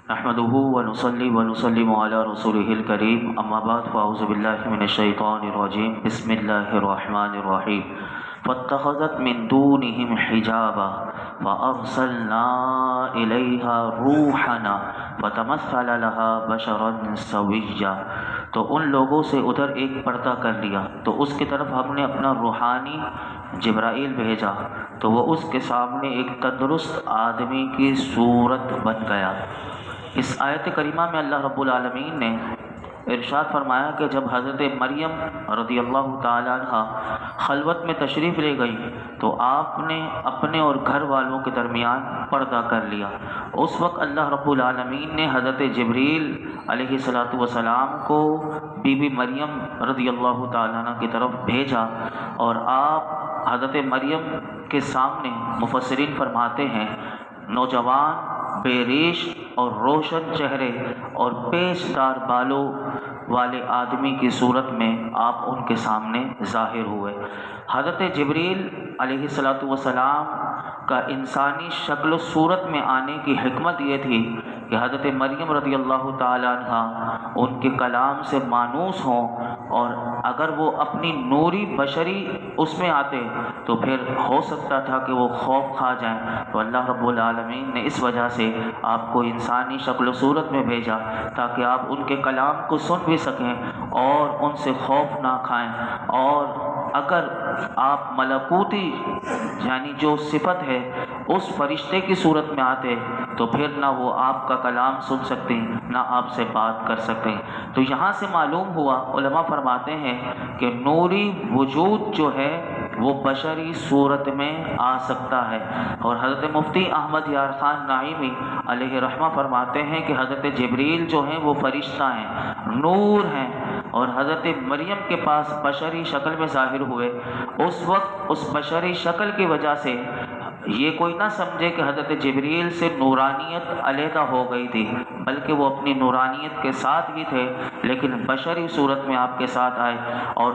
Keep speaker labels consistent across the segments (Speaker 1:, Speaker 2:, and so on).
Speaker 1: نحمده ونصلي ونسلم على رسوله الكريم اما بعد فاعوذ بالله من الشيطان الرجيم بسم الله الرحمن الرحيم فاتخذت من دونهم حجابا فأرسلنا إليها روحنا فتمثل لها بشرا سويا۔ تو ان لوگوں سے ادھر ایک پردہ کر لیا تو اس کی طرف ہم نے اپنا روحانی جبرائیل بھیجا تو وہ اس کے سامنے ایک تندرست آدمی کی صورت بن گیا۔ اس آیت کریمہ میں اللہ رب العالمین نے ارشاد فرمایا کہ جب حضرت مریم رضی اللہ تعالیٰ عنہ خلوت میں تشریف لے گئی تو آپ نے اپنے اور گھر والوں کے درمیان پردہ کر لیا۔ اس وقت اللہ رب العالمین نے حضرت جبریل علیہ السلام کو بی بی مریم رضی اللہ تعالیٰ عنہ کی طرف بھیجا اور آپ حضرت مریم کے سامنے مفسرین فرماتے ہیں نوجوان بے ریش اور روشن چہرے اور پیچ دار بالوں والے آدمی کی صورت میں آپ ان کے سامنے ظاہر ہوئے۔ حضرت جبریل علیہ السلام کا انسانی شکل و صورت میں آنے کی حکمت یہ تھی کہ حضرت مریم رضی اللہ تعالیٰ عنہ ان کے کلام سے مانوس ہوں، اور اگر وہ اپنی نوری بشری اس میں آتے تو پھر ہو سکتا تھا کہ وہ خوف کھا جائیں، تو اللہ رب العالمین نے اس وجہ سے آپ کو انسانی شکل و صورت میں بھیجا تاکہ آپ ان کے کلام کو سن بھی سکیں اور ان سے خوف نہ کھائیں، اور اگر آپ ملکوتی یعنی جو صفت ہے اس فرشتے کی صورت میں آتے تو پھر نہ وہ آپ کا کلام سن سکتے نہ آپ سے بات کر سکتے۔ تو یہاں سے معلوم ہوا، علماء فرماتے ہیں کہ نوری وجود جو ہے وہ بشری صورت میں آ سکتا ہے، اور حضرت مفتی احمد یار خان نعیمی علیہ رحمہ فرماتے ہیں کہ حضرت جبریل جو ہیں وہ فرشتہ ہیں، نور ہیں، اور حضرت مریم کے پاس بشری شکل میں ظاہر ہوئے۔ اس وقت اس بشری شکل کی وجہ سے یہ کوئی نہ سمجھے کہ حضرت جبریل سے نورانیت علیحدہ ہو گئی تھی، بلکہ وہ اپنی نورانیت کے ساتھ ہی تھے لیکن بشری صورت میں آپ کے ساتھ آئے۔ اور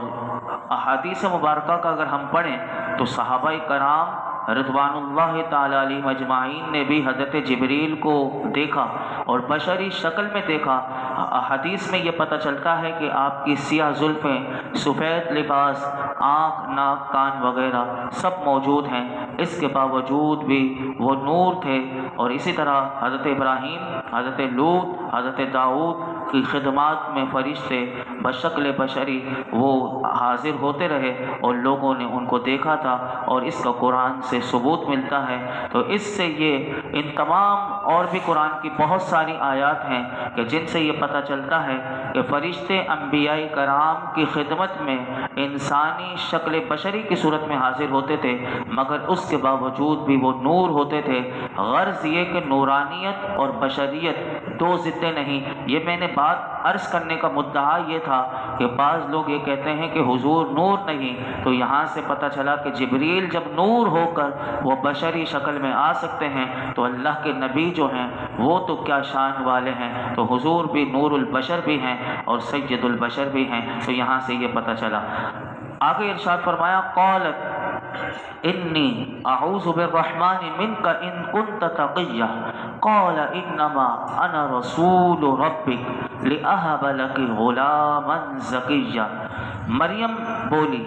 Speaker 1: احادیث مبارکہ کا اگر ہم پڑھیں تو صحابہ کرام رضوان اللہ تعالی علیہم اجمعین نے بھی حضرت جبریل کو دیکھا اور بشری شکل میں دیکھا۔ حدیث میں یہ پتہ چلتا ہے کہ آپ کی سیاہ زلفیں، سفید لباس، آنکھ، ناک، کان وغیرہ سب موجود ہیں، اس کے باوجود بھی وہ نور تھے۔ اور اسی طرح حضرت ابراہیم، حضرت لوط، حضرت داؤد کی خدمات میں فرشتے بشکل بشری وہ حاضر ہوتے رہے اور لوگوں نے ان کو دیکھا تھا، اور اس کا قرآن سے ثبوت ملتا ہے۔ تو اس سے یہ ان تمام اور بھی قرآن کی بہت ساری آیات ہیں کہ جن سے یہ پتہ چلتا ہے کہ فرشتے انبیاء کرام کی خدمت میں انسانی شکل بشری کی صورت میں حاضر ہوتے تھے، مگر اس کے باوجود بھی وہ نور ہوتے تھے۔ غرض یہ کہ نورانیت اور بشریت دو ضدیں نہیں۔ یہ میں نے بات عرض کرنے کا مدعا یہ تھا کہ بعض لوگ یہ کہتے ہیں کہ حضور نور نہیں، تو یہاں سے پتہ چلا کہ جبریل جب نور ہو کر وہ بشری شکل میں آ سکتے ہیں تو اللہ کے نبی جو ہیں وہ تو کیا شان والے ہیں، تو حضور بھی نور البشر بھی ہیں اور سید البشر بھی ہیں۔ تو یہاں سے یہ پتہ چلا۔ آگے ارشاد فرمایا قالت انی اعوذ بالرحمن منک ان کنت تقیا قال انما انا رسول ربک لاہب لک غلاما زکیا۔ مریم بولی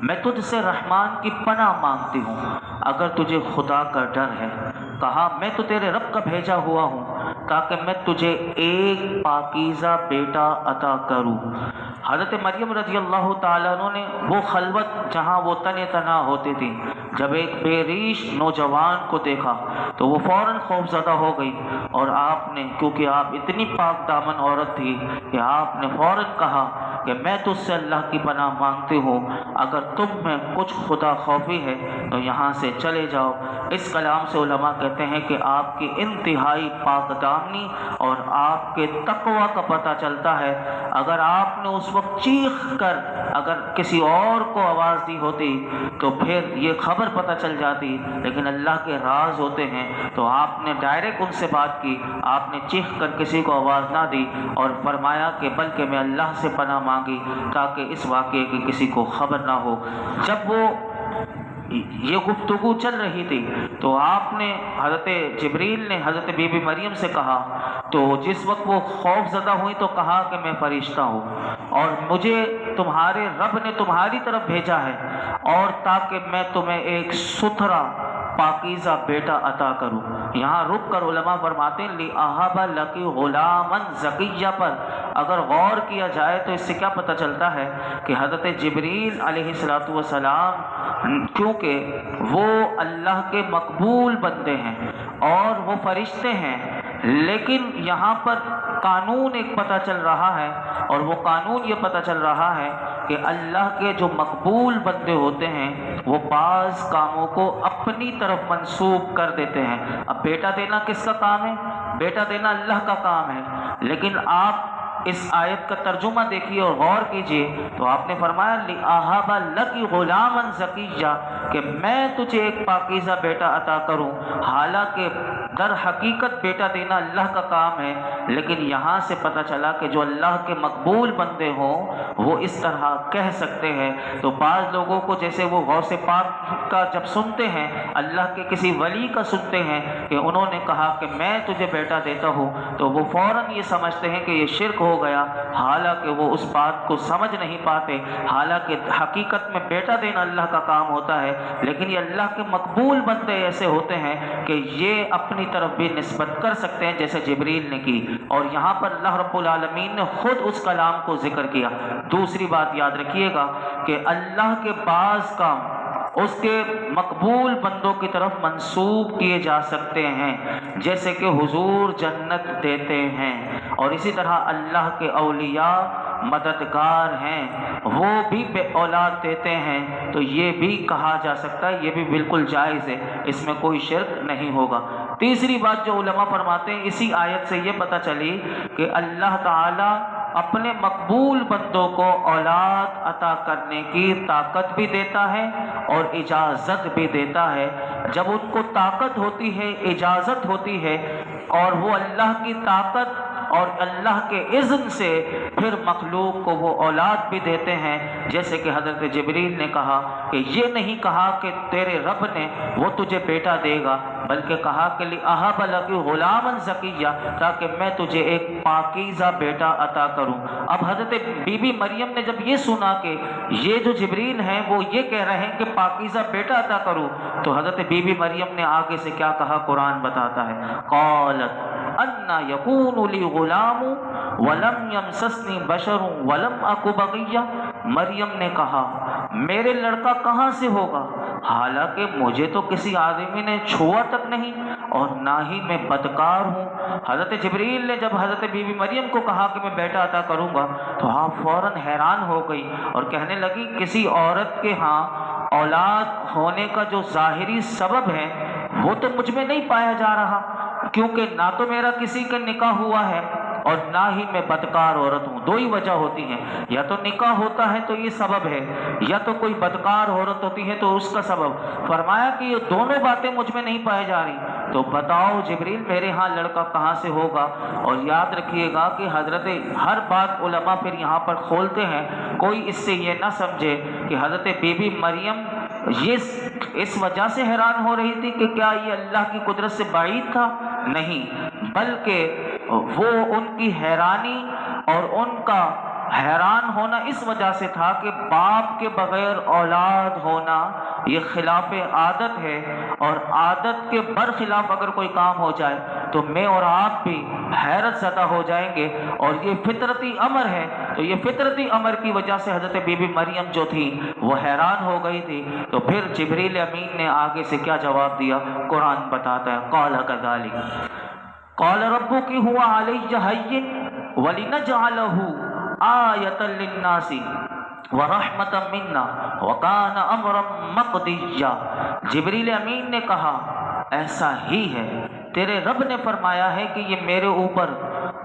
Speaker 1: میں تجھ سے رحمان کی پناہ مانگتی ہوں اگر تجھے خدا کا ڈر ہے۔ کہا میں تو تیرے رب کا بھیجا ہوا ہوں تاکہ میں تجھے ایک پاکیزہ بیٹا عطا کروں۔ حضرت مریم رضی اللہ تعالیٰ عنہ نے وہ خلوت جہاں وہ تنے تنہا ہوتی تھی، جب ایک بے ریش نوجوان کو دیکھا تو وہ فوراً خوف زدہ ہو گئی، اور آپ نے کیونکہ آپ اتنی پاک دامن عورت تھی کہ آپ نے فوراً کہا کہ میں تجھ سے اللہ کی پناہ مانگتی ہوں، اگر تم میں کچھ خدا خوفی ہے تو یہاں سے چلے جاؤ۔ اس کلام سے علماء کہتے ہیں کہ آپ کی انتہائی پاک دامنی اور آپ کے تقوی کا پتہ چلتا ہے۔ اگر آپ نے اس وقت چیخ کر اگر کسی اور کو آواز دی ہوتی تو پھر یہ خبر پتہ چل جاتی، لیکن اللہ کے راز ہوتے ہیں تو آپ نے ڈائریکٹ ان سے بات کی، آپ نے چیخ کر کسی کو آواز نہ دی، اور فرمایا کہ بلکہ میں اللہ سے پناہ مانگی تاکہ اس واقعے کی کسی کو خبر نہ ہو۔ جب وہ یہ گفتگو چل رہی تھی تو آپ نے حضرت جبریل نے حضرت بی بی مریم سے کہا تو جس وقت وہ خوف زدہ ہوئی تو کہا کہ میں فرشتہ ہوں اور مجھے تمہارے رب نے تمہاری طرف بھیجا ہے اور تاکہ میں تمہیں ایک ستھرا پاکیزہ بیٹا عطا کروں۔ یہاں رک کر علماء فرماتے ہیں لِأَهَبَ لَكِ غُلَامًا زَكِيًّا پر اگر غور کیا جائے تو اس سے کیا پتہ چلتا ہے کہ حضرت جبریل علیہ السلام کیونکہ وہ اللہ کے مقبول بندے ہیں اور وہ فرشتے ہیں، لیکن یہاں پر قانون ایک پتہ چل رہا ہے اور وہ قانون یہ پتہ چل رہا ہے کہ اللہ کے جو مقبول بندے ہوتے ہیں وہ بعض کاموں کو اپنی طرف منسوب کر دیتے ہیں۔ اب بیٹا دینا کس کا کام ہے؟ بیٹا دینا اللہ کا کام ہے، لیکن آپ اس آیت کا ترجمہ دیکھیے اور غور کیجئے تو آپ نے فرمایا لِأَهَبَ لَكِ غُلَامًا زَكِيًّا کہ میں تجھے ایک پاکیزہ بیٹا عطا کروں۔ حالانکہ در حقیقت بیٹا دینا اللہ کا کام ہے، لیکن یہاں سے پتہ چلا کہ جو اللہ کے مقبول بندے ہوں وہ اس طرح کہہ سکتے ہیں۔ تو بعض لوگوں کو جیسے وہ غوث پاک کا جب سنتے ہیں، اللہ کے کسی ولی کا سنتے ہیں کہ انہوں نے کہا کہ میں تجھے بیٹا دیتا ہوں، تو وہ فوراً یہ سمجھتے ہیں کہ یہ شرک ہو گیا، حالانکہ وہ اس بات کو سمجھ نہیں پاتے۔ حالانکہ حقیقت میں بیٹا دینا اللہ کا کام ہوتا ہے، لیکن یہ اللہ کے مقبول بندے ایسے ہوتے ہیں کہ یہ اپنی طرف بھی نسبت کر سکتے ہیں جیسے جبریل نے کی، اور یہاں پر اللہ رب العالمین نے خود اس کلام کو ذکر کیا۔ دوسری بات یاد رکھیے گا کہ اللہ کے بعض کام اس کے مقبول بندوں کی طرف منسوب کیے جا سکتے ہیں، جیسے کہ حضور جنت دیتے ہیں، اور اسی طرح اللہ کے اولیاء مددگار ہیں وہ بھی بے اولاد دیتے ہیں، تو یہ بھی کہا جا سکتا ہے، یہ بھی بالکل جائز ہے، اس میں کوئی شرک نہیں ہوگا۔ تیسری بات جو علماء فرماتے ہیں اسی آیت سے یہ پتہ چلی کہ اللہ تعالیٰ اپنے مقبول بندوں کو اولاد عطا کرنے کی طاقت بھی دیتا ہے اور اجازت بھی دیتا ہے۔ جب ان کو طاقت ہوتی ہے، اجازت ہوتی ہے، اور وہ اللہ کی طاقت اور اللہ کے اذن سے پھر مخلوق کو وہ اولاد بھی دیتے ہیں، جیسے کہ حضرت جبریل نے کہا کہ یہ نہیں کہا کہ تیرے رب نے وہ تجھے بیٹا دے گا، بلکہ کہا کہ لِأَهَبَ لَكِ غُلَامًا زَكِيًّا تاکہ میں تجھے ایک پاکیزہ بیٹا عطا کروں۔ اب حضرت بی بی مریم نے جب یہ سنا کہ یہ جو جبریل ہیں وہ یہ کہہ رہے ہیں کہ پاکیزہ بیٹا عطا کروں، تو حضرت بی بی مریم نے آگے سے کیا کہا قرآن بتاتا ہے، قالت اَنَّ يَكُونُ لِي غُلَامٌ وَلَمْ يَمْسَسْنِي بَشَرٌ وَلَمْ أَكُ بَغِيًّا مریم نے کہا میرے لڑکا کہاں سے ہوگا، حالانکہ مجھے تو کسی آدمی نے چھوا تک نہیں اور نہ ہی میں بدکار ہوں۔ حضرت جبریل نے جب حضرت بی بی مریم کو کہا کہ میں بیٹا عطا کروں گا تو آپ فوراً حیران ہو گئی اور کہنے لگی کسی عورت کے ہاں اولاد ہونے کا جو ظاہری سبب ہے وہ تو مجھ میں نہیں پایا جا رہا، کیونکہ نہ تو میرا کسی کا نکاح ہوا ہے اور نہ ہی میں بدکار عورت ہوں۔ دو ہی وجہ ہوتی ہیں، یا تو نکاح ہوتا ہے تو یہ سبب ہے، یا تو کوئی بدکار عورت ہوتی ہے تو اس کا سبب۔ فرمایا کہ یہ دونوں باتیں مجھ میں نہیں پائی جا رہی، تو بتاؤ جبریل میرے ہاں لڑکا کہاں سے ہوگا۔ اور یاد رکھیے گا کہ حضرت ہر بات علماء پھر یہاں پر کھولتے ہیں، کوئی اس سے یہ نہ سمجھے کہ حضرت بی بی مریم یہ اس وجہ سے حیران ہو رہی تھی کہ کیا یہ اللہ کی قدرت سے بعید تھا، نہیں، بلکہ وہ ان کی حیرانی اور ان کا حیران ہونا اس وجہ سے تھا کہ باپ کے بغیر اولاد ہونا یہ خلاف عادت ہے، اور عادت کے برخلاف اگر کوئی کام ہو جائے تو میں اور آپ بھی حیرت زدہ ہو جائیں گے، اور یہ فطرتی امر ہے۔ تو یہ فطرتی امر کی وجہ سے حضرت بی بی مریم جو تھی وہ حیران ہو گئی تھی۔ تو پھر جبریل امین نے آگے سے کیا جواب دیا قرآن بتاتا ہے، قال كذلك قال ربك هو علي هين ولنجعله آية للناس ورحمة منا وكان امرا مقضيا۔ جبریل امین نے کہا ایسا ہی ہے، تیرے رب نے فرمایا ہے کہ یہ میرے اوپر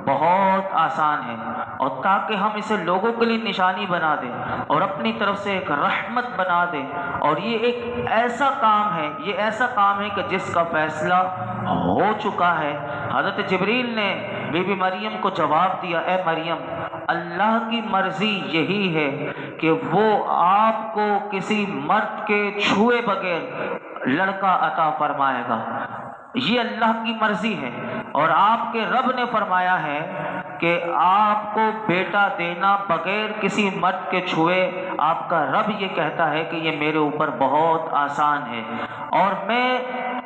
Speaker 1: بہت آسان ہے، اور تاکہ ہم اسے لوگوں کے لیے نشانی بنا دیں اور اپنی طرف سے ایک رحمت بنا دیں، اور یہ ایک ایسا کام ہے، یہ ایسا کام ہے کہ جس کا فیصلہ ہو چکا ہے۔ حضرت جبریل نے بی بی مریم کو جواب دیا، اے مریم اللہ کی مرضی یہی ہے کہ وہ آپ کو کسی مرد کے چھوئے بغیر لڑکا عطا فرمائے گا، یہ اللہ کی مرضی ہے۔ اور آپ کے رب نے فرمایا ہے کہ آپ کو بیٹا دینا بغیر کسی مرد کے چھوئے، آپ کا رب یہ کہتا ہے کہ یہ میرے اوپر بہت آسان ہے، اور میں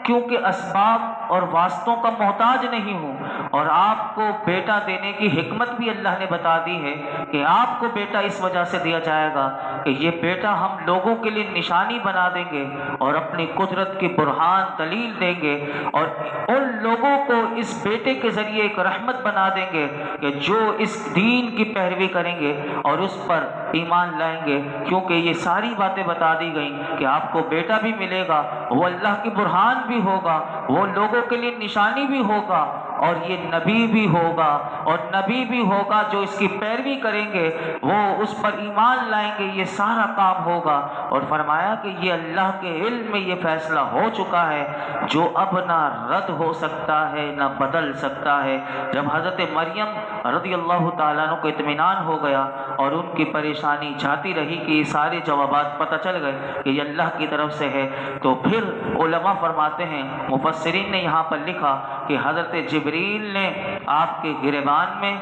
Speaker 1: کیونکہ اسباب اور واسطوں کا محتاج نہیں ہوں، اور آپ کو بیٹا دینے کی حکمت بھی اللہ نے بتا دی ہے کہ آپ کو بیٹا اس وجہ سے دیا جائے گا کہ یہ بیٹا ہم لوگوں کے لیے نشانی بنا دیں گے اور اپنی قدرت کی برہان دلیل دیں گے، اور ان لوگوں کو اس بیٹے کے ذریعے ایک رحمت بنا دیں گے کہ جو اس دین کی پیروی کریں گے اور اس پر ایمان لائیں گے، کیونکہ یہ ساری باتیں بتا دی گئیں کہ آپ کو بیٹا بھی ملے گا، وہ اللہ کی برہان بھی ہوگا، وہ لوگوں کے لیے نشانی بھی ہوگا، اور یہ نبی بھی ہوگا، اور نبی بھی ہوگا جو اس کی پیروی کریں گے وہ اس پر ایمان لائیں گے، یہ سارا کام ہوگا۔ اور فرمایا کہ یہ اللہ کے علم میں یہ فیصلہ ہو چکا ہے جو اب نہ رد ہو سکتا ہے نہ بدل سکتا ہے۔ جب حضرت مریم رضی اللہ تعالیٰ عنہ کو اطمینان ہو گیا اور ان کی پریشانی جاتی رہی کہ یہ سارے جوابات پتہ چل گئے کہ یہ اللہ کی طرف سے ہے، تو پھر علماء فرماتے ہیں، مفسرین نے یہاں پر لکھا کہ حضرت جبریل نے آپ کے گریبان میں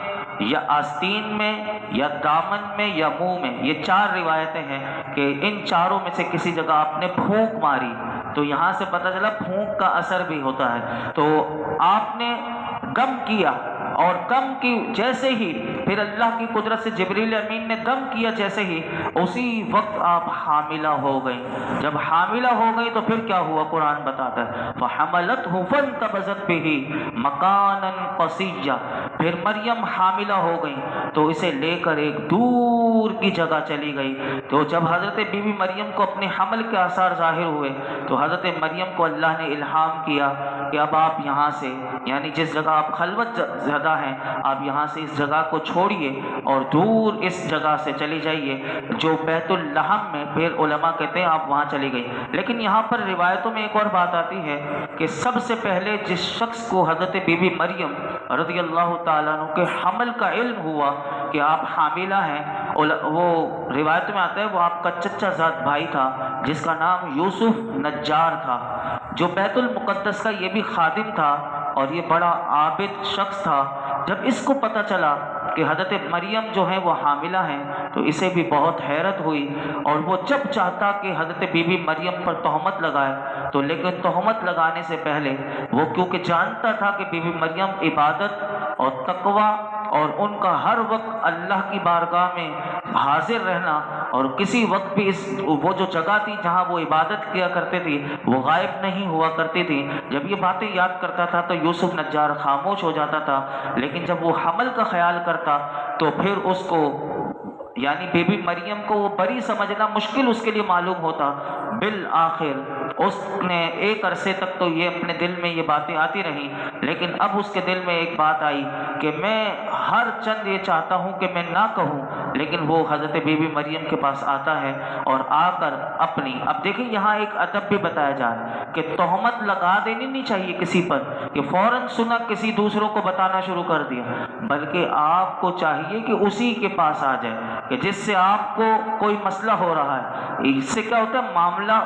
Speaker 1: یا آستین میں یا دامن میں یا منہ میں، یہ 4 روایتیں ہیں کہ ان چاروں میں سے کسی جگہ آپ نے پھونک ماری، تو یہاں سے پتہ چلا پھونک کا اثر بھی ہوتا ہے، تو آپ نے گم کیا، اور کم کی جیسے ہی پھر اللہ کی قدرت سے جبریل امین نے دم کیا، جیسے ہی اسی وقت آپ حاملہ ہو گئی۔ جب حاملہ ہو گئی تو پھر کیا ہوا قرآن بتاتا ہے فَحَمَلَتْهُ فَانْتَبَذَتْ بِهِ مَكَانًا قَصِيًّا، پھر مریم حاملہ ہو گئی تو اسے لے کر ایک دور کی جگہ چلی گئی۔ تو جب حضرت بی بی مریم کو اپنے حمل کے آثار ظاہر ہوئے تو حضرت مریم کو اللہ نے الہام کیا کہ اب آپ یہاں سے، یعنی جس جگہ آپ خلوت زدہ ہیں، آپ یہاں سے اس جگہ کو چھوڑیے اور دور اس جگہ سے چلی جائیے جو بیت اللحم میں، پھر علماء کہتے ہیں آپ وہاں چلی گئی۔ لیکن یہاں پر روایتوں میں ایک اور بات آتی ہے کہ سب سے پہلے جس شخص کو حضرت بی بی مریم رضی اللہ تعالیٰ عنہ کے حمل کا علم ہوا کہ آپ حاملہ ہیں، وہ روایت میں آتا ہے وہ آپ کا چچا زاد بھائی تھا جس کا نام یوسف نجار تھا، جو بیت المقدس کا یہ بھی خادم تھا اور یہ بڑا عابد شخص تھا۔ جب اس کو پتہ چلا کہ حضرت مریم جو ہیں وہ حاملہ ہیں تو اسے بھی بہت حیرت ہوئی، اور وہ جب چاہتا کہ حضرت بی بی مریم پر تہمت لگائے تو لیکن تہمت لگانے سے پہلے وہ کیونکہ جانتا تھا کہ بی بی مریم عبادت اور تقوی اور ان کا ہر وقت اللہ کی بارگاہ میں حاضر رہنا، اور کسی وقت بھی وہ جو جگہ تھی جہاں وہ عبادت کیا کرتے تھی وہ غائب نہیں ہوا کرتی تھی، جب یہ باتیں یاد کرتا تھا تو یوسف نجار خاموش ہو جاتا تھا، لیکن جب وہ حمل کا خیال کرتا تو پھر اس کو، یعنی بی بی مریم کو وہ بری سمجھنا مشکل اس کے لیے معلوم ہوتا۔ بالآخر اس نے ایک عرصے تک تو یہ اپنے دل میں یہ باتیں آتی رہیں، لیکن اب اس کے دل میں ایک بات آئی کہ میں ہر چند یہ چاہتا ہوں کہ میں نہ کہوں، لیکن وہ حضرت بی بی مریم کے پاس آتا ہے اور آ کر اپنی، اب دیکھیں یہاں ایک ادب بھی بتایا جا رہا ہے کہ تہمت لگا دینی نہیں چاہیے کسی پر کہ فوراً سنا کسی دوسروں کو بتانا شروع کر دیا، بلکہ آپ کو چاہیے کہ اسی کے پاس آ جائے کہ جس سے آپ کو کوئی مسئلہ ہو رہا ہے، اس سے کیا ہوتا ہے معاملہ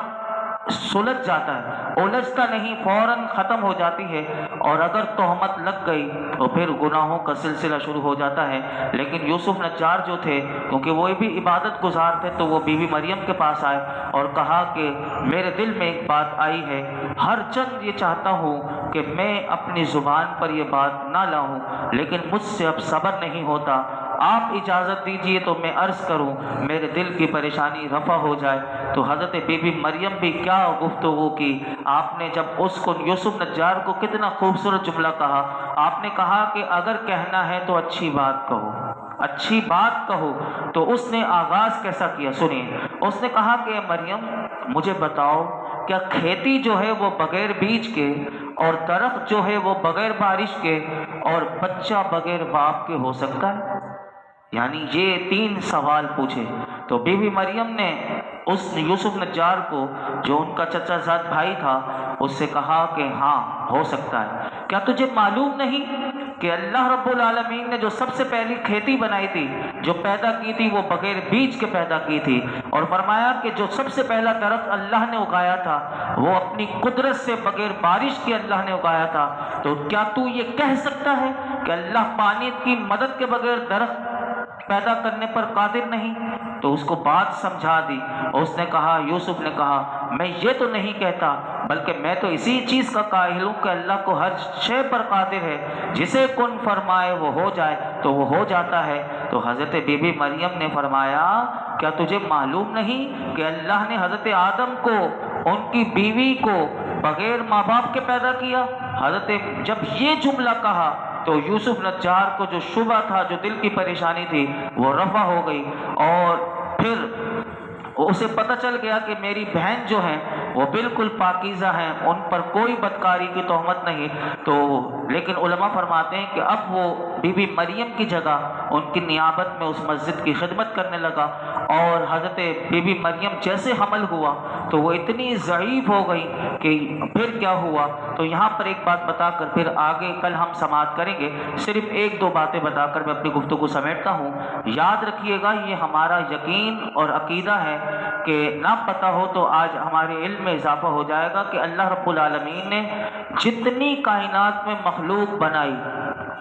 Speaker 1: سلجھ جاتا ہے، الجھتا نہیں، فوراً ختم ہو جاتی ہے، اور اگر تہمت لگ گئی تو پھر گناہوں کا سلسلہ شروع ہو جاتا ہے۔ لیکن یوسف نجار جو تھے کیونکہ وہ بھی عبادت گزار تھے تو وہ بی بی مریم کے پاس آئے اور کہا کہ میرے دل میں ایک بات آئی ہے، ہر چند یہ چاہتا ہوں کہ میں اپنی زبان پر یہ بات نہ لاؤں، لیکن مجھ سے اب صبر نہیں ہوتا، آپ اجازت دیجئے تو میں عرض کروں، میرے دل کی پریشانی رفع ہو جائے۔ تو حضرت بی بی مریم بھی کیا گفتگو کی، آپ نے جب اس کو یوسف نجار کو کتنا خوبصورت جملہ کہا، آپ نے کہا کہ اگر کہنا ہے تو اچھی بات کہو، اچھی بات کہو۔ تو اس نے آغاز کیسا کیا سنیے، اس نے کہا کہ مریم مجھے بتاؤ کیا کھیتی جو ہے وہ بغیر بیج کے، اور درخت جو ہے وہ بغیر بارش کے، اور بچہ بغیر باپ کے ہو سکتا ہے؟ یعنی یہ 3 سوال پوچھے۔ تو بی بی مریم نے اس یوسف نجار کو جو ان کا چچا زاد بھائی تھا اس سے کہا کہ ہاں ہو سکتا ہے، کیا تجھے معلوم نہیں کہ اللہ رب العالمین نے جو سب سے پہلی کھیتی بنائی تھی، جو پیدا کی تھی، وہ بغیر بیج کے پیدا کی تھی، اور فرمایا کہ جو سب سے پہلا درخت اللہ نے اگایا تھا وہ اپنی قدرت سے بغیر بارش کے اللہ نے اگایا تھا، تو کیا تو یہ کہہ سکتا ہے کہ اللہ پانی کی مدد کے بغیر درخت پیدا کرنے پر قادر نہیں؟ تو اس کو بات سمجھا دی، اور اس نے کہا، یوسف نے کہا، میں یہ تو نہیں کہتا، بلکہ میں تو اسی چیز کا قائل ہوں کہ اللہ کو ہر شے پر قادر ہے، جسے کن فرمائے وہ ہو جائے تو وہ ہو جاتا ہے۔ تو حضرت بی بی مریم نے فرمایا، کیا تجھے معلوم نہیں کہ اللہ نے حضرت آدم کو، ان کی بیوی کو بغیر ماں باپ کے پیدا کیا؟ حضرت جب یہ جملہ کہا تو یوسف نجار کو جو شبہ تھا، جو دل کی پریشانی تھی، وہ رفع ہو گئی، اور پھر اسے پتہ چل گیا کہ میری بہن جو ہیں وہ بالکل پاکیزہ ہیں، ان پر کوئی بدکاری کی تہمت نہیں۔ تو لیکن علماء فرماتے ہیں کہ اب وہ بی بی مریم کی جگہ ان کی نیابت میں اس مسجد کی خدمت کرنے لگا، اور حضرت بی بی مریم جیسے حمل ہوا تو وہ اتنی ضعیف ہو گئی کہ پھر کیا ہوا، تو یہاں پر ایک بات بتا کر پھر آگے کل ہم سماعت کریں گے۔ صرف ایک دو باتیں بتا کر میں اپنی گفتگو سمیٹتا ہوں۔ یاد رکھیے گا، یہ ہمارا یقین اور عقیدہ ہے کہ نہ پتہ ہو تو آج ہمارے علم میں اضافہ ہو جائے گا کہ اللہ رب العالمین نے جتنی کائنات میں مخلوق بنائی،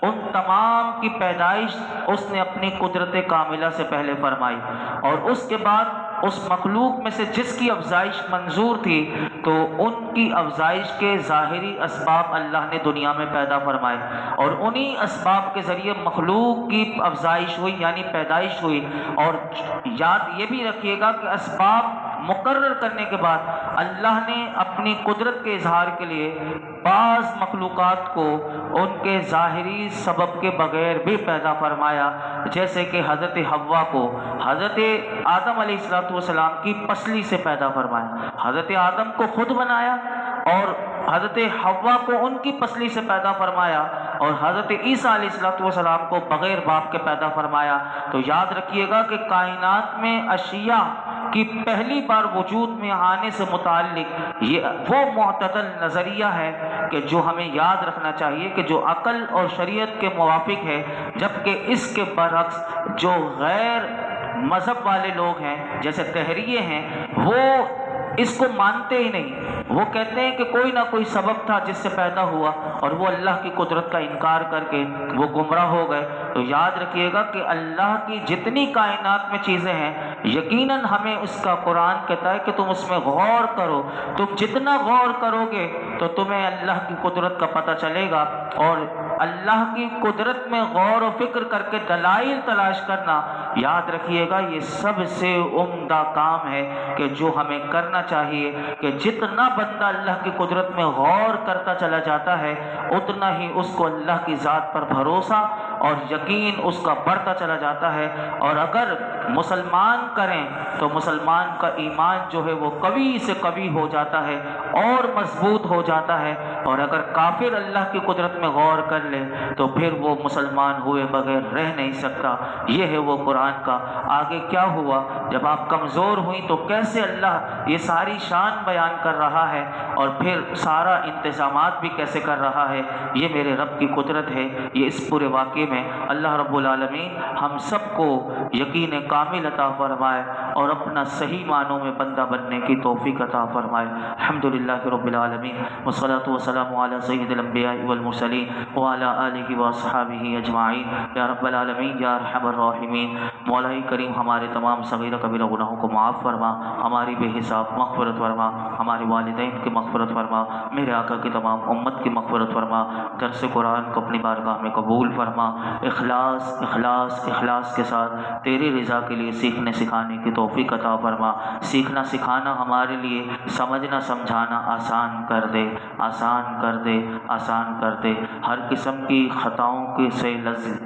Speaker 1: ان تمام کی پیدائش اس نے اپنی قدرت کاملہ سے پہلے فرمائی، اور اس کے بعد اس مخلوق میں سے جس کی افزائش منظور تھی تو ان کی افزائش کے ظاہری اسباب اللہ نے دنیا میں پیدا فرمائے، اور انہی اسباب کے ذریعے مخلوق کی افزائش ہوئی، یعنی پیدائش ہوئی۔ اور یاد یہ بھی رکھیے گا کہ اسباب مقرر کرنے کے بعد اللہ نے اپنی قدرت کے اظہار کے لیے بعض مخلوقات کو ان کے ظاہری سبب کے بغیر بھی پیدا فرمایا، جیسے کہ حضرت حوا کو حضرت آدم علیہ السلام کی پسلی سے پیدا فرمایا، حضرت آدم کو خود بنایا، اور حضرت حوا کو ان کی پسلی سے پیدا فرمایا، اور حضرت عیسیٰ علیہ السلام کو بغیر باپ کے پیدا فرمایا۔ تو یاد رکھیے گا کہ کائنات میں اشیاء کی پہلی بار وجود میں آنے سے متعلق یہ وہ معتدل نظریہ ہے کہ جو ہمیں یاد رکھنا چاہیے، کہ جو عقل اور شریعت کے موافق ہے، جبکہ اس کے برعکس جو غیر مذہب والے لوگ ہیں، جیسے دہریے ہیں، وہ اس کو مانتے ہی نہیں۔ وہ کہتے ہیں کہ کوئی نہ کوئی سبب تھا جس سے پیدا ہوا، اور وہ اللہ کی قدرت کا انکار کر کے وہ گمراہ ہو گئے۔ تو یاد رکھیے گا کہ اللہ کی جتنی کائنات میں چیزیں ہیں، یقیناً ہمیں اس کا قرآن کہتا ہے کہ تم اس میں غور کرو، تم جتنا غور کرو گے تو تمہیں اللہ کی قدرت کا پتہ چلے گا، اور اللہ کی قدرت میں غور و فکر کر کے دلائل تلاش کرنا، یاد رکھیے گا یہ سب سے عمدہ کام ہے کہ جو ہمیں کرنا چاہیے، کہ جتنا بندہ اللہ کی قدرت میں غور کرتا چلا جاتا ہے، اتنا ہی اس کو اللہ کی ذات پر بھروسہ اور یقین اس کا بڑھتا چلا جاتا ہے۔ اور اگر مسلمان کریں تو مسلمان کا ایمان جو ہے وہ قوی سے قوی ہو جاتا ہے اور مضبوط ہو جاتا ہے، اور اگر کافر اللہ کی قدرت میں غور کر لے تو پھر وہ مسلمان ہوئے بغیر رہ نہیں سکتا۔ یہ ہے وہ قرآن کا۔ آگے کیا ہوا جب آپ کمزور ہوئیں تو کیسے اللہ یہ ساری شان بیان کر رہا ہے، اور پھر سارا انتظامات بھی کیسے کر رہا ہے، یہ میرے رب کی قدرت ہے۔ یہ اس پورے واقعے میں اللہ رب العالمین ہم سب کو یقین کامل عطا فرمائے اور اپنا صحیح معنوں میں بندہ بننے کی توفیق عطا فرمائے۔ الحمدللہ رب العالمین، والصلاة والسلام علی سید الانبیاء والمرسلین وعلی آلہ واصحابہ اجمعین۔ یا رب العالمین، یا ارحم الراحمین، مولا کریم ہمارے تمام صغیرہ کبیرہ گناہوں کو معاف فرما، ہماری بے حساب مغفرت فرما، ہمارے والدین کی مغفرت فرما، میرے آقا کی تمام امت کی مغفرت فرما، درس قرآن کو اپنی بارگاہ میں قبول فرما، اخلاص اخلاص اخلاص کے ساتھ تیری رضا کے لیے سیکھنے سکھانے کی توفیق عطا فرما۔ سیکھنا سکھانا ہمارے لیے سمجھنا سمجھانا آسان کر دے، آسان کر دے، آسان کر دے۔ ہر قسم کی خطاؤں کے سے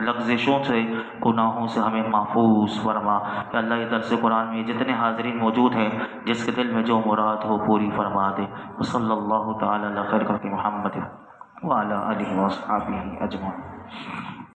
Speaker 1: لغزشوں سے گناہوں سے ہمیں محفوظ فرما۔ کہ اللہ یہ درس قرآن میں جتنے حاضرین موجود ہیں، جس کے دل میں جو مراد ہو پوری فرما دے۔ صلی اللہ تعالی علی خیر خلق محمد وعلی آلہ وصحبہ اجمعین۔